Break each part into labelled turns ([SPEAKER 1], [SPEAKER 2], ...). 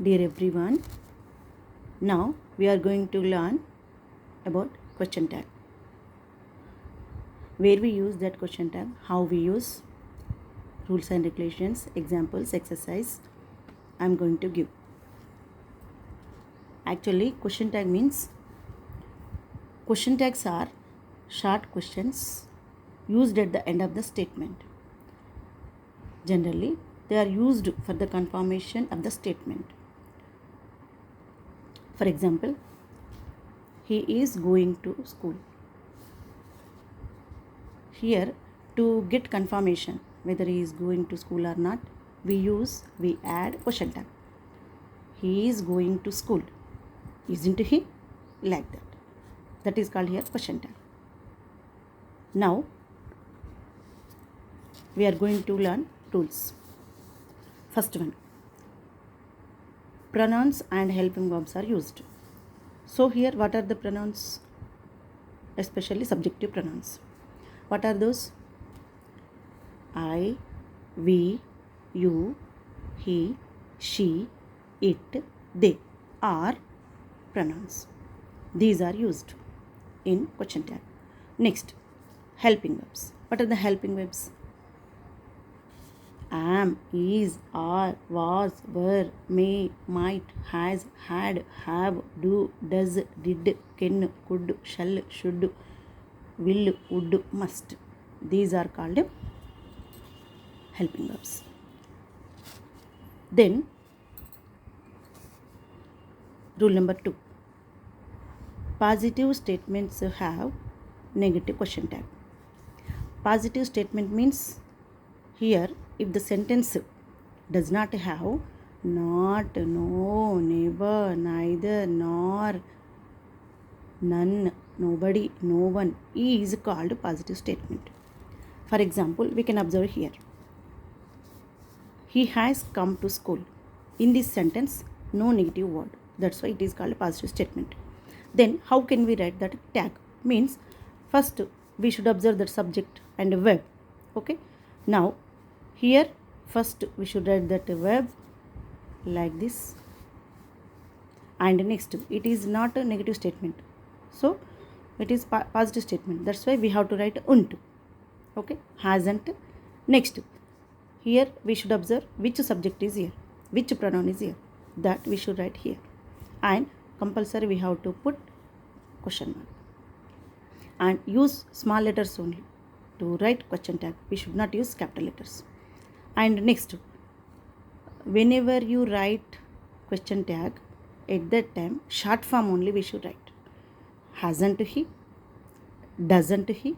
[SPEAKER 1] Dear everyone, now we are going to learn about question tag. Where we use that question tag, how we use, rules and regulations, examples, exercise I am going to give. Actually, question tag means question tags are short questions used at the end of the statement. Generally, they are used for the confirmation of the statement. For example, he is going to school. Here, to get confirmation whether he is going to school or not, we add question tag. He is going to school. Isn't he? Like that. That is called here question tag. Now, we are going to learn rules. First one, pronouns and helping verbs are used. So here, what are the pronouns? Especially subjective pronouns. What are those? I, we, you, he, she, it, they are pronouns. These are used in question tag. Next, helping verbs. What are the helping verbs? Am, is, are, was, were, may, might, has, had, have, do, does, did, can, could, shall, should, will, would, must. These are called helping verbs. Then, rule number 2. Positive statements have negative question tag. Positive statement means here if the sentence does not have not, no, never, neither, nor, none, nobody, no one is called positive statement. For example, we can observe here. He has come to school. In this sentence, no negative word. That's why it is called a positive statement. Then, how can we write that tag? Means, first we should observe the subject and a verb. Okay. Now, here first we should write that verb like this. And next, it is not a negative statement. So, it is positive statement. That's why we have to write unt. Okay. Hasn't. Next, here we should observe which subject is here, which pronoun is here. That we should write here. And compulsory we have to put question mark. And use small letters only to write question tag. We should not use capital letters. And next, whenever you write question tag, at that time, short form only we should write. Hasn't he? Doesn't he?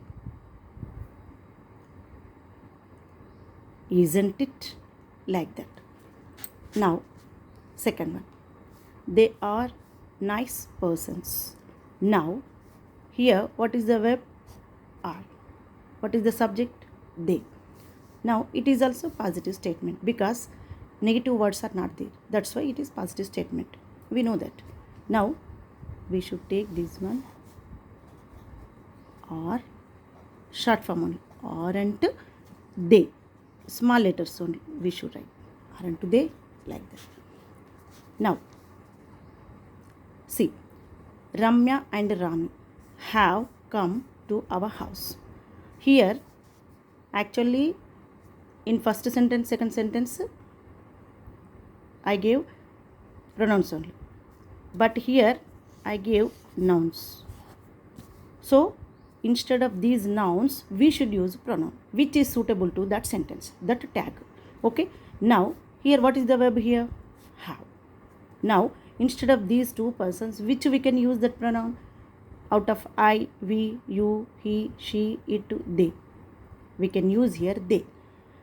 [SPEAKER 1] Isn't it? Like that. Now, second one. They are nice persons. Now, here, what is the verb? Are. What is the subject? They. Now, it is also positive statement because negative words are not there. That's why it is positive statement. We know that. Now, we should take this one. Are. Short form only. Aren't they. Small letters only we should write. Aren't they? Like that. Now, see, Ramya and Rami have come to our house. Here, actually, in first sentence, second sentence, I gave pronouns only. But here, I gave nouns. So, instead of these nouns, we should use pronoun, which is suitable to that sentence, that tag. Okay. Now, here, what is the verb here? Have. Now, instead of these two persons, which we can use that pronoun? Out of I, we, you, he, she, it, they. We can use here they.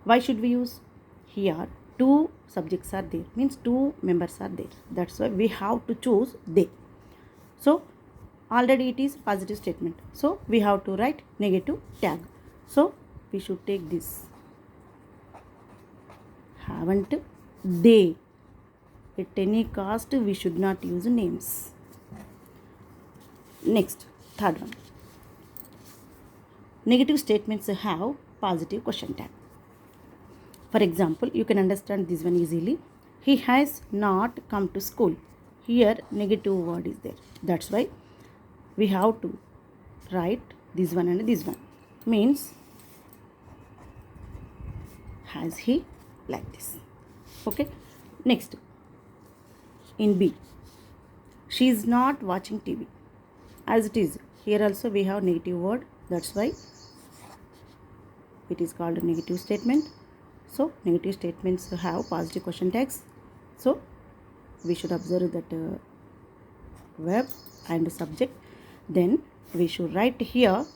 [SPEAKER 1] Why should we use? Here, two subjects are there. Means two members are there. That's why we have to choose they. So, already it is positive statement. So, we have to write negative tag. So, we should take this. Haven't they? At any cost, we should not use names. Next, third one. Negative statements have positive question tag. For example, you can understand this one easily. He has not come to school. Here negative word is there. That's why we have to write this one and this one. Means has he, like this. Okay. Next, in B, she is not watching TV. As it is, here also we have negative word. That's why it is called a negative statement. So negative statements have positive question tags. So we should observe that verb and subject. Then we should write here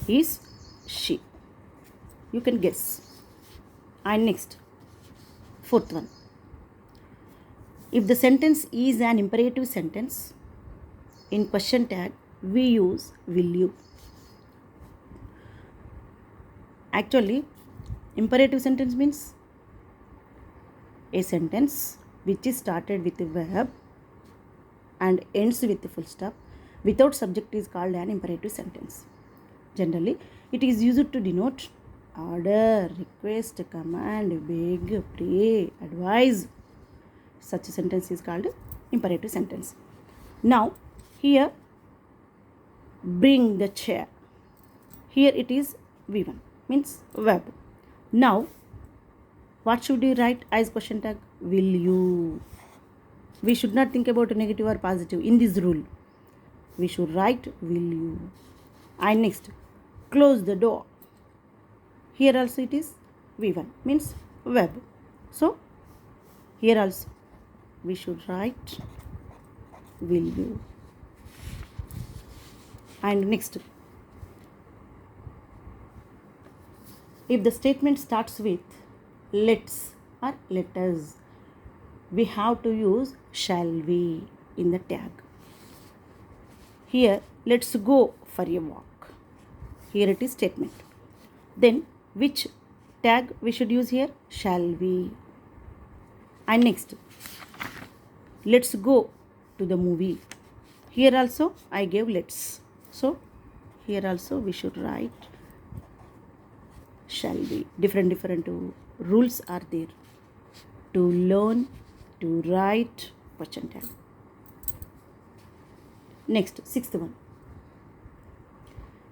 [SPEAKER 1] is she. You can guess. And next, fourth one. If the sentence is an imperative sentence, in question tag we use will you. Actually, imperative sentence means a sentence which is started with a verb and ends with a full stop without subject is called an imperative sentence. Generally, it is used to denote order, request, command, beg, pray, advise. Such a sentence is called imperative sentence. Now, here, bring the chair. Here it is V1, means verb. Now, what should we write as question tag? Will you. We should not think about negative or positive in this rule. We should write will you. And next, close the door. Here also it is V1, means verb. So, here also we should write will you. And next, if the statement starts with let's or let us, we have to use shall we in the tag. Here, let's go for a walk. Here it is statement. Then, which tag we should use here? Shall we. And next, let's go to the movie. Here also I gave let's. So, here also we should write shall we. Different rules are there to learn to write question tag. Next, sixth one.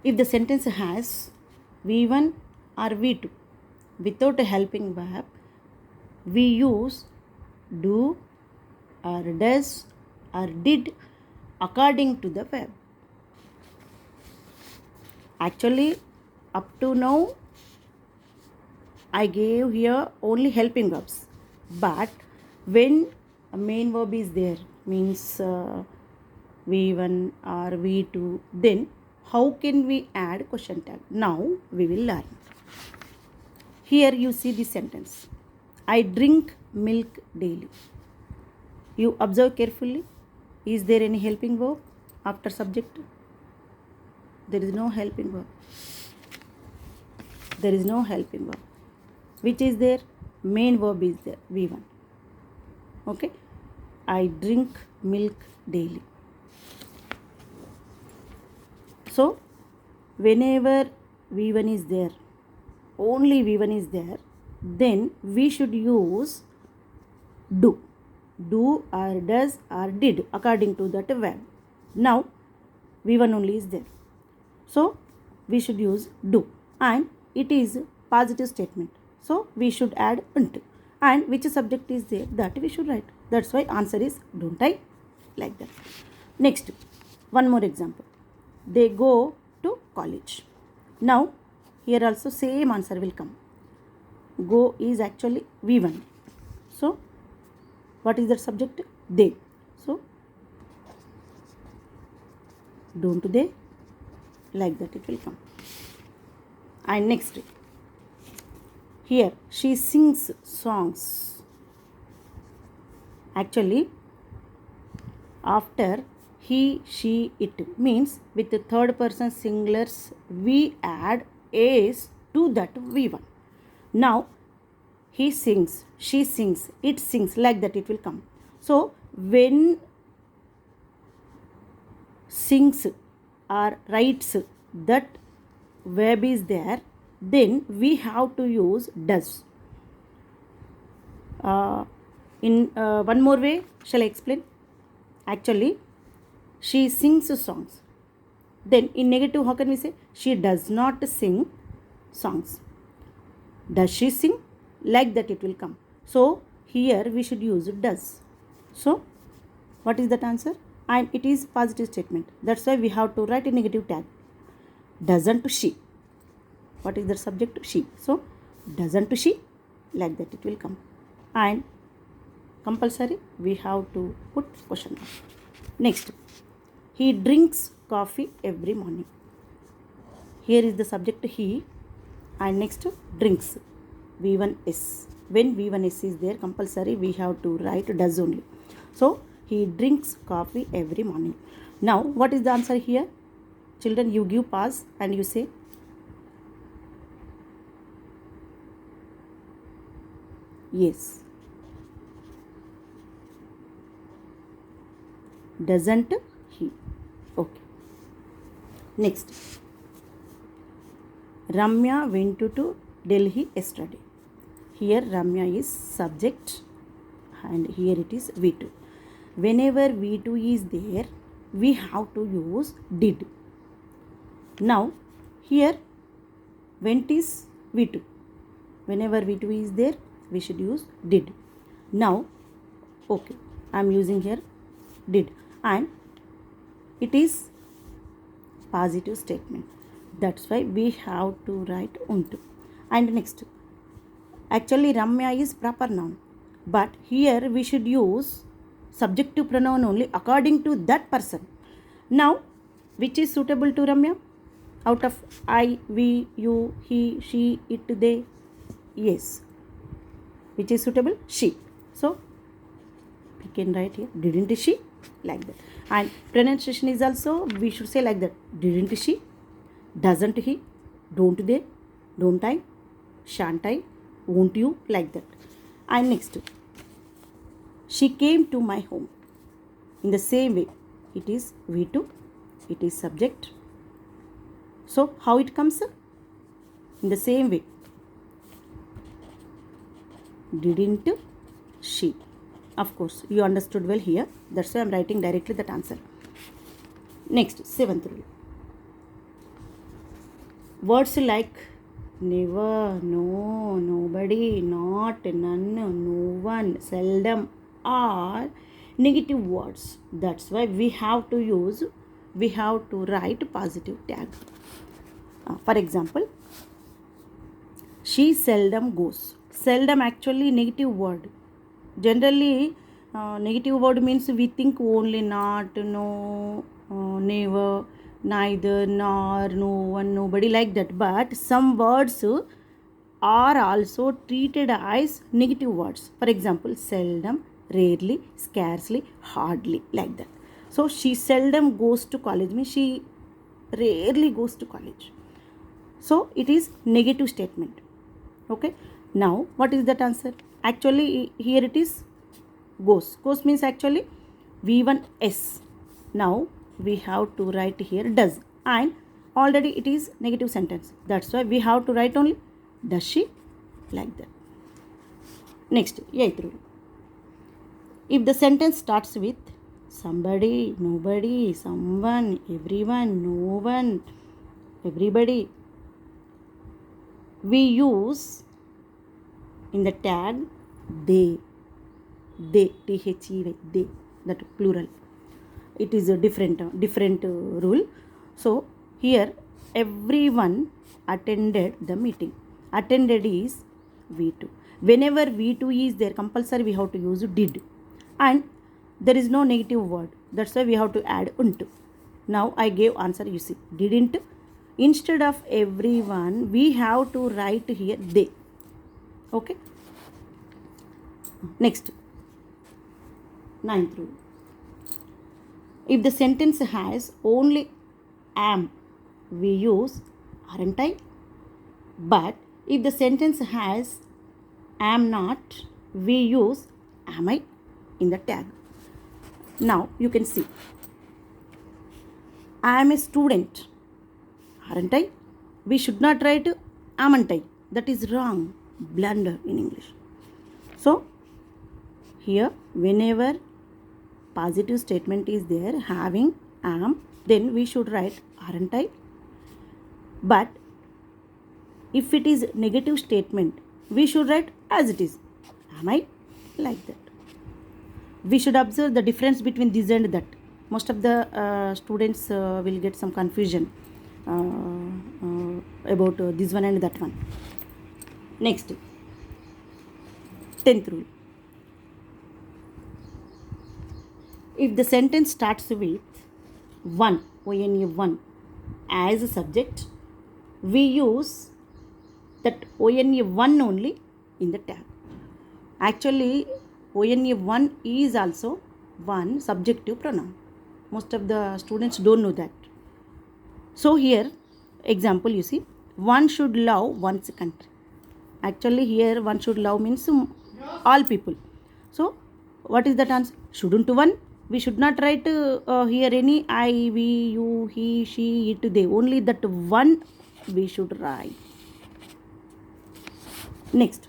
[SPEAKER 1] If the sentence has V1 or V2 without a helping verb, we use do or does or did according to the verb. Actually, up to now, I gave here only helping verbs. But when a main verb is there, means V1 or V2, then how can we add question tag? Now we will learn. Here you see this sentence. I drink milk daily. You observe carefully. Is there any helping verb after subject? There is no helping verb. There is no helping verb. Which is there? Main verb is there, V1. Okay. I drink milk daily. So, whenever V1 is there, only V1 is there, then we should use do. Do or does or did according to that verb. Now, V1 only is there. So, we should use do. And it is positive statement. So, we should add unto. And which subject is there, that we should write. That's why answer is don't I, like that. Next, one more example. They go to college. Now, here also same answer will come. Go is actually V1. So, what is that subject? They. So, don't they, like that it will come. And next, here she sings songs. Actually, after he, she, it means with the third person singulars we add is to that V1. Now, he sings, she sings, it sings, like that it will come. So, when sings or writes, that verb is there, then we have to use does. In one more way, shall I explain? Actually, she sings songs. Then in negative, how can we say? She does not sing songs. Does she sing? Like that it will come. So here we should use does. So what is that answer? And it is positive statement. That's why we have to write a negative tag. Doesn't she? What is the subject? She. So doesn't she? Like that it will come. And compulsory we have to put question mark. Next, he drinks coffee every morning. Here is the subject he, and next drinks V1S. When V1S is there, compulsory we have to write does only. So he drinks coffee every morning. Now what is the answer here? Children, you give pause and you say yes. Doesn't he? Okay. Next, Ramya went to Delhi yesterday. Here Ramya is subject and here it is V2. Whenever V2 is there, we have to use did. Now here went is V2. Whenever V2 is there, we should use did. Now, okay, I am using here did, and it is positive statement. That's why we have to write unto. And next, actually Ramya is proper noun, but here we should use subjective pronoun only according to that person. Now, which is suitable to Ramya? Out of I, we, you, he, she, it, they? Yes. Which is suitable? She. So, we can write here, didn't she? Like that. And pronunciation is also, we should say like that. Didn't she? Doesn't he? Don't they? Don't I? Shan't I? Won't you? Like that. And next, she came to my home. In the same way, it is V2. It is subject. So, how it comes? In the same way. Didn't she? Of course, you understood well here. That's why I am writing directly that answer. Next, 7th rule. Words like never, no, nobody, not, none, no one, seldom are negative words. That's why we have to write positive tag. For example, she seldom goes. Seldom actually negative word. Generally, negative word means we think only not, no, never, neither, nor, no one, nobody, like that. But some words are also treated as negative words. For example, seldom, rarely, scarcely, hardly, like that. So she seldom goes to college means she rarely goes to college. So it is negative statement. Okay. Now what is that answer? Actually here it is goes. Goes means actually V1S. Now we have to write here does, and already it is negative sentence. That's why we have to write only does she, like that. Next, 8th rule. If the sentence starts with somebody, nobody, someone, everyone, no one, everybody, we use in the tag they, T-H-E-Y, they, that plural. It is a different rule. So here everyone attended the meeting. Attended is V2. Whenever V2 is there, compulsory we have to use did, and there is no negative word. That's why we have to add unto. Now I gave answer, you see, didn't. Instead of everyone, we have to write here they. Okay. Next, 9th rule. If the sentence has only am, we use aren't I. But if the sentence has am not, we use am I in the tag. Now you can see, I am a student, aren't I? We should not write amn't I. That is wrong, blunder in English. So Here, whenever positive statement is there having am, then we should write aren't I. But if it is negative statement, we should write as it is. Am I? Like that. We should observe the difference between this and that. Most of the students will get some confusion about this one and that one. Next, 10th rule. If the sentence starts with one, one as a subject, we use that one only in the tag. Actually, one is also one subjective pronoun. Most of the students don't know that. So here, example, you see, one should love one's country. Actually, here one should love means all people. So, what is that answer? Shouldn't one? We should not write here any I, we, you, he, she, it, they. Only that one we should write. Next,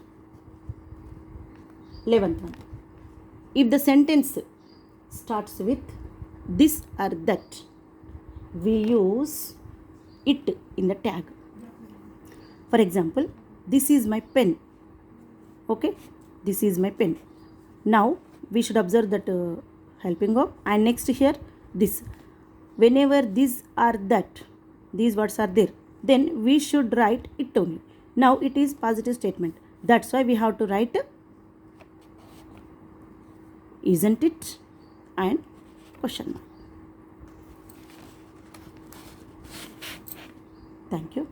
[SPEAKER 1] 11th one. If the sentence starts with this or that, we use it in the tag. For example, this is my pen. Okay, this is my pen. Now we should observe that helping verb, and next here this. Whenever this or that, these words are there, then we should write it only. Now it is positive statement. That's why we have to write isn't it and question mark. Thank you.